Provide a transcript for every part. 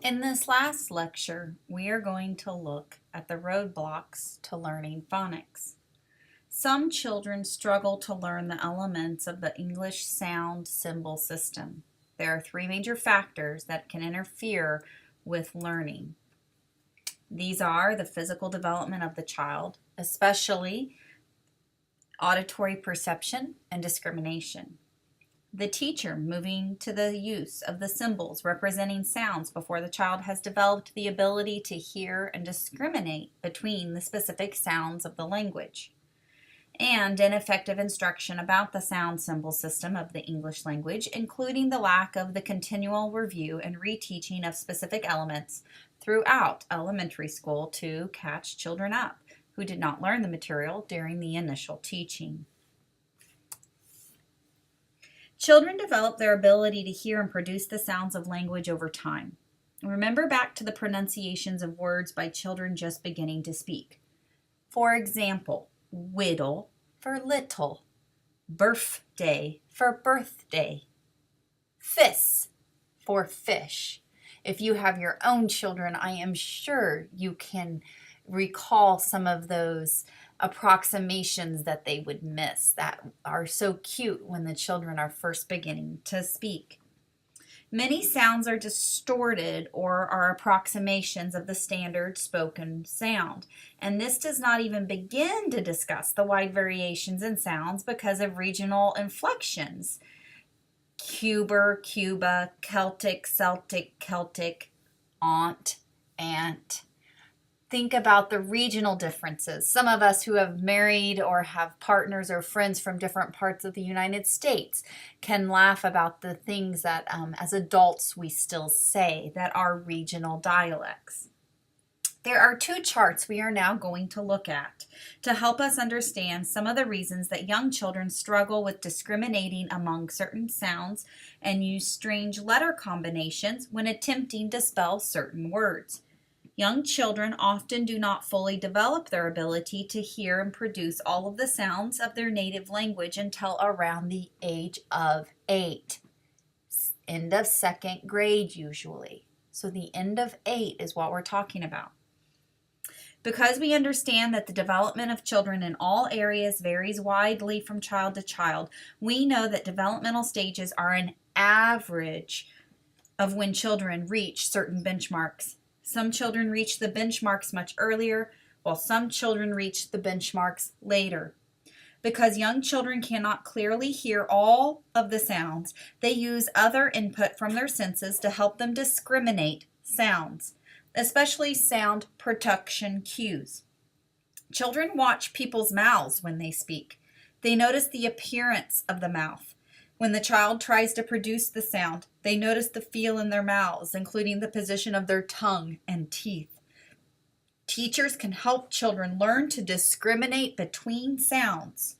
In this last lecture, we are going to look at the roadblocks to learning phonics. Some children struggle to learn the elements of the English sound symbol system. There are three major factors that can interfere with learning. These are the physical development of the child, especially auditory perception and discrimination. The teacher moving to the use of the symbols representing sounds before the child has developed the ability to hear and discriminate between the specific sounds of the language. And ineffective instruction about the sound symbol system of the English language, including the lack of the continual review and reteaching of specific elements throughout elementary school to catch children up who did not learn the material during the initial teaching. Children develop their ability to hear and produce the sounds of language over time. Remember back to the pronunciations of words by children just beginning to speak. For example, whittle for little, birthday for birthday, fis for fish. If you have your own children, I am sure you can recall some of those approximations that they would miss that are so cute when the children are first beginning to speak. Many sounds are distorted or are approximations of the standard spoken sound, and this does not even begin to discuss the wide variations in sounds because of regional inflections. Cuber, Cuba, Celtic, Celtic, aunt, aunt. Think about the regional differences. Some of us who have married or have partners or friends from different parts of the United States can laugh about the things that as adults we still say that are regional dialects. There are two charts we are now going to look at to help us understand some of the reasons that young children struggle with discriminating among certain sounds and use strange letter combinations when attempting to spell certain words. Young children often do not fully develop their ability to hear and produce all of the sounds of their native language until around the age of 8. End of second grade usually. So the end of 8 is what we're talking about. Because we understand that the development of children in all areas varies widely from child to child, we know that developmental stages are an average of when children reach certain benchmarks. Some children reach the benchmarks much earlier, while some children reach the benchmarks later. Because young children cannot clearly hear all of the sounds, they use other input from their senses to help them discriminate sounds, especially sound production cues. Children watch people's mouths when they speak. They notice the appearance of the mouth. When the child tries to produce the sound, they notice the feel in their mouths, including the position of their tongue and teeth. Teachers can help children learn to discriminate between sounds,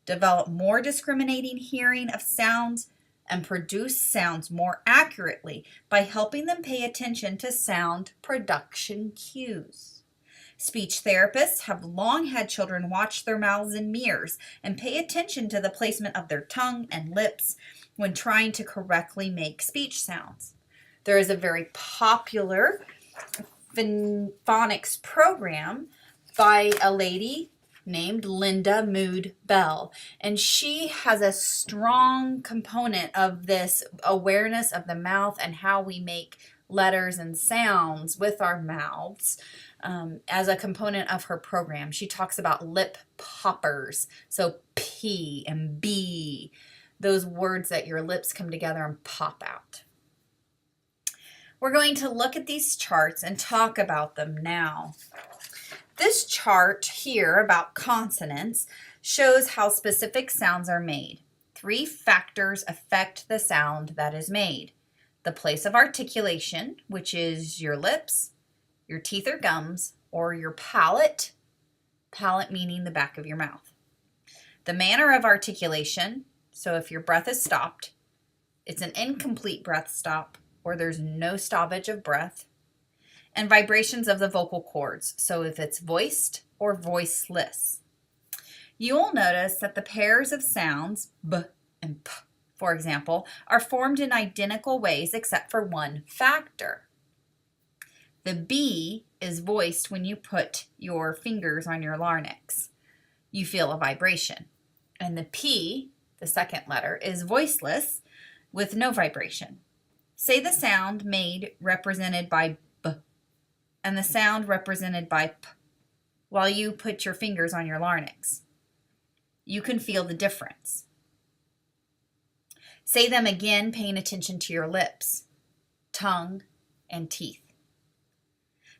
develop more discriminating hearing of sounds, and produce sounds more accurately by helping them pay attention to sound production cues. Speech therapists have long had children watch their mouths in mirrors and pay attention to the placement of their tongue and lips when trying to correctly make speech sounds. There is a very popular phonics program by a lady named Linda Mood Bell, and she has a strong component of this awareness of the mouth and how we make letters and sounds with our mouths. As a component of her program. She talks about lip poppers, so P and B, those words that your lips come together and pop out. We're going to look at these charts and talk about them now. This chart here about consonants shows how specific sounds are made. 3 factors affect the sound that is made. The place of articulation, which is your lips, your teeth or gums, or your palate meaning the back of your mouth. The manner of articulation, so if your breath is stopped, it's an incomplete breath stop, or there's no stoppage of breath. And vibrations of the vocal cords, so if it's voiced or voiceless. You will notice that the pairs of sounds, b and p, for example, are formed in identical ways except for one factor. The B is voiced when you put your fingers on your larynx. You feel a vibration. And the P, the second letter, is voiceless with no vibration. Say the sound made represented by B and the sound represented by P while you put your fingers on your larynx. You can feel the difference. Say them again, paying attention to your lips, tongue, and teeth.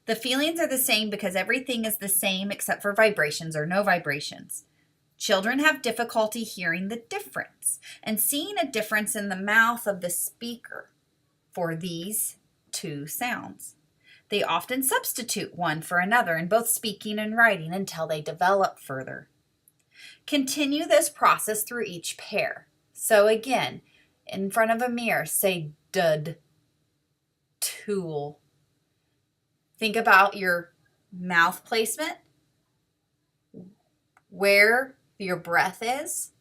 The feelings are the same because everything is the same except for vibrations or no vibrations. Children have difficulty hearing the difference and seeing a difference in the mouth of the speaker for these two sounds. They often substitute one for another in both speaking and writing until they develop further. Continue this process through each pair. So again, in front of a mirror, say dud, tool. Think about your mouth placement, where your breath is,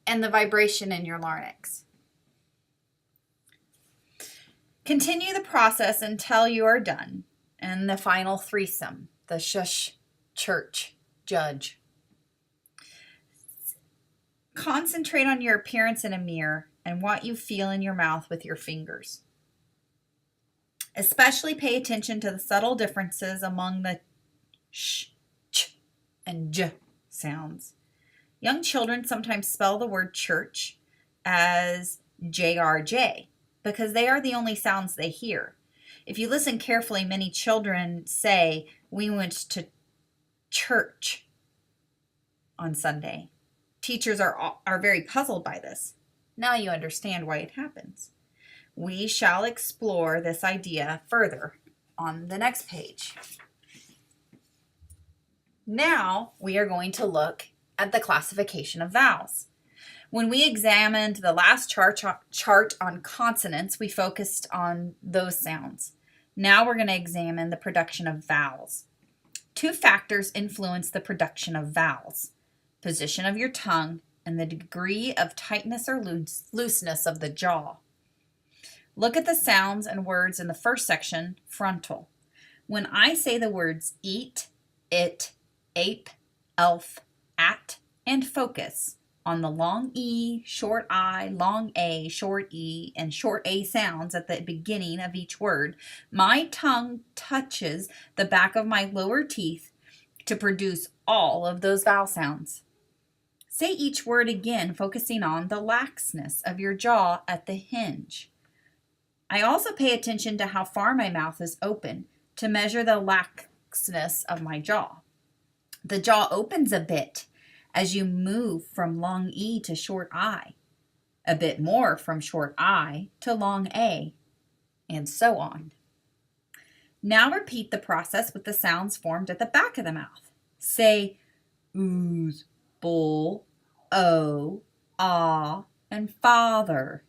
and the vibration in your larynx. Continue the process until you are done. And the final threesome, the shush, church, judge. Concentrate on your appearance in a mirror and what you feel in your mouth with your fingers. Especially pay attention to the subtle differences among the sh, ch, and j sounds. Young children sometimes spell the word church as JRJ because they are the only sounds they hear. If you listen carefully, many children say, "We went to church on Sunday." Teachers are very puzzled by this. Now you understand why it happens. We shall explore this idea further on the next page. Now we are going to look at the classification of vowels. When we examined the last chart on consonants, we focused on those sounds. Now we're going to examine the production of vowels. Two factors influence the production of vowels: position of your tongue and the degree of tightness or looseness of the jaw. Look at the sounds and words in the first section, frontal. When I say the words eat, it, ape, elf, at, and focus on the long E, short I, long A, short E, and short A sounds at the beginning of each word, my tongue touches the back of my lower teeth to produce all of those vowel sounds. Say each word again, focusing on the laxness of your jaw at the hinge. I also pay attention to how far my mouth is open to measure the laxness of my jaw. The jaw opens a bit as you move from long E to short I, a bit more from short I to long A, and so on. Now repeat the process with the sounds formed at the back of the mouth. Say ooze, bull, o, ah, and father.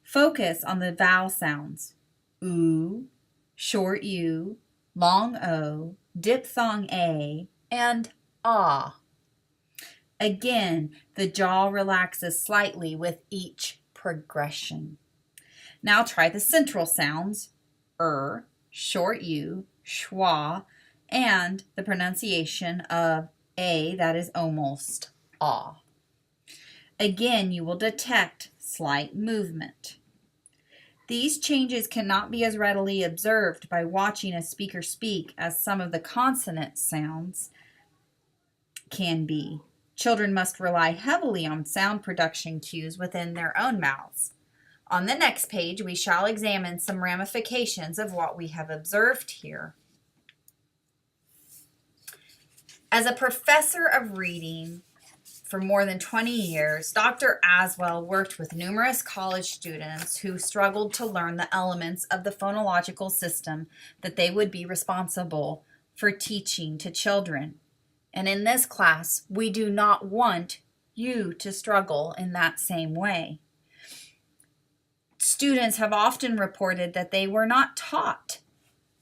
Focus on the vowel sounds: oo, short u, long o, diphthong a, and ah. Again, the jaw relaxes slightly with each progression. Now try the central sounds: short u, schwa, and the pronunciation of a that is almost ah. Again, you will detect slight movement. These changes cannot be as readily observed by watching a speaker speak as some of the consonant sounds can be. Children must rely heavily on sound production cues within their own mouths. On the next page, we shall examine some ramifications of what we have observed here. As a professor of reading for more than 20 years, Dr. Aswell worked with numerous college students who struggled to learn the elements of the phonological system that they would be responsible for teaching to children. And in this class, we do not want you to struggle in that same way. Students have often reported that they were not taught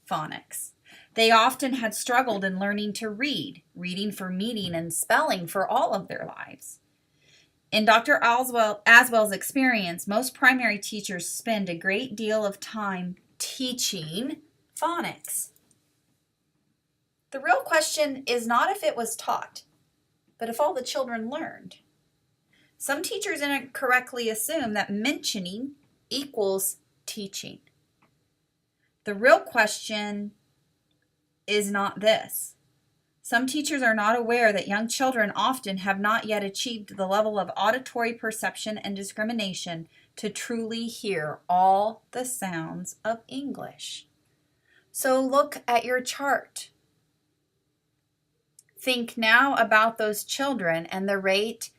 phonics. They often had struggled in learning to read, reading for meaning and spelling for all of their lives. In Dr. Aswell's experience, most primary teachers spend a great deal of time teaching phonics. The real question is not if it was taught, but if all the children learned. Some teachers incorrectly assume that mentioning equals teaching. The real question is not this. Some teachers are not aware that young children often have not yet achieved the level of auditory perception and discrimination to truly hear all the sounds of English. So look at your chart. Think now about those children and the rate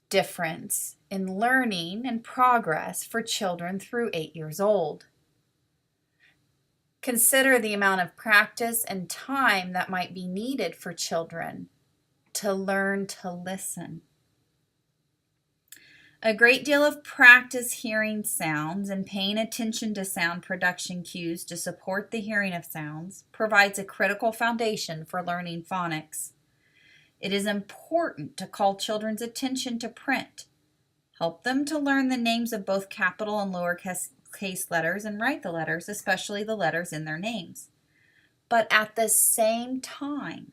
difference in learning and progress for children through 8 years old. Consider the amount of practice and time that might be needed for children to learn to listen. A great deal of practice hearing sounds and paying attention to sound production cues to support the hearing of sounds provides a critical foundation for learning phonics. It is important to call children's attention to print. Help them to learn the names of both capital and lowercase letters and write the letters, especially the letters in their names. But at the same time,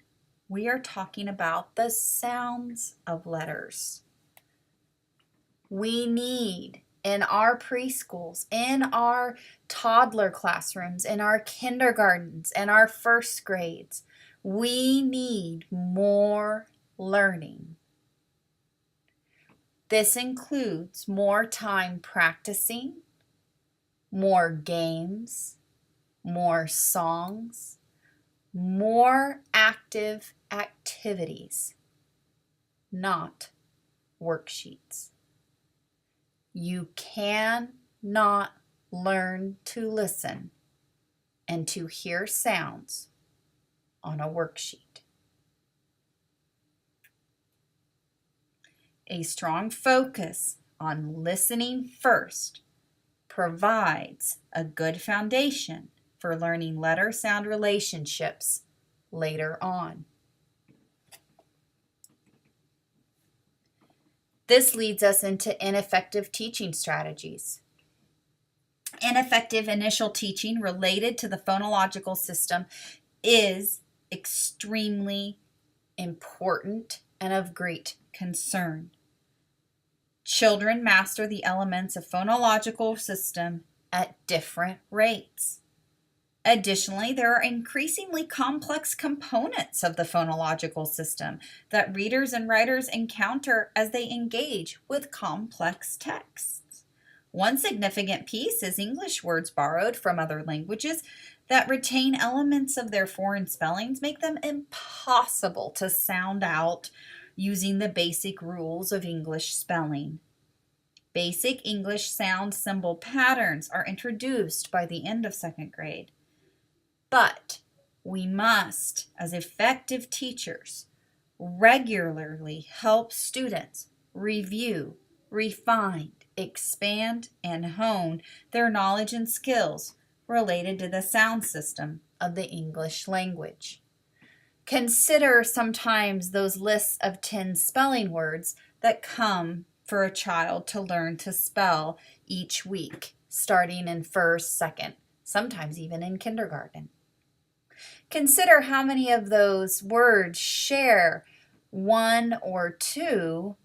we are talking about the sounds of letters. We need, in our preschools, in our toddler classrooms, in our kindergartens, and our first grades, we need more learning. This includes more time practicing, more games, more songs, more active activities, not worksheets. You cannot learn to listen and to hear sounds on a worksheet. A strong focus on listening first provides a good foundation for learning letter-sound relationships later on. This leads us into ineffective teaching strategies. Ineffective initial teaching related to the phonological system is extremely important and of great concern. Children master the elements of phonological system at different rates. Additionally, there are increasingly complex components of the phonological system that readers and writers encounter as they engage with complex texts. One significant piece is English words borrowed from other languages that retain elements of their foreign spellings, make them impossible to sound out using the basic rules of English spelling. Basic English sound symbol patterns are introduced by the end of second grade. But we must, as effective teachers, regularly help students review, refine, expand, and hone their knowledge and skills related to the sound system of the English language. Consider sometimes those lists of 10 spelling words that come for a child to learn to spell each week, starting in first, second, sometimes even in kindergarten. Consider how many of those words share one or two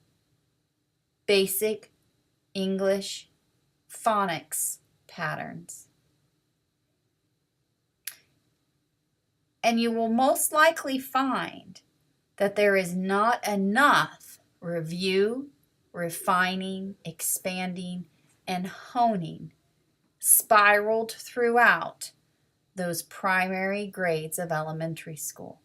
basic English phonics patterns. And you will most likely find that there is not enough review, refining, expanding, and honing spiraled throughout those primary grades of elementary school.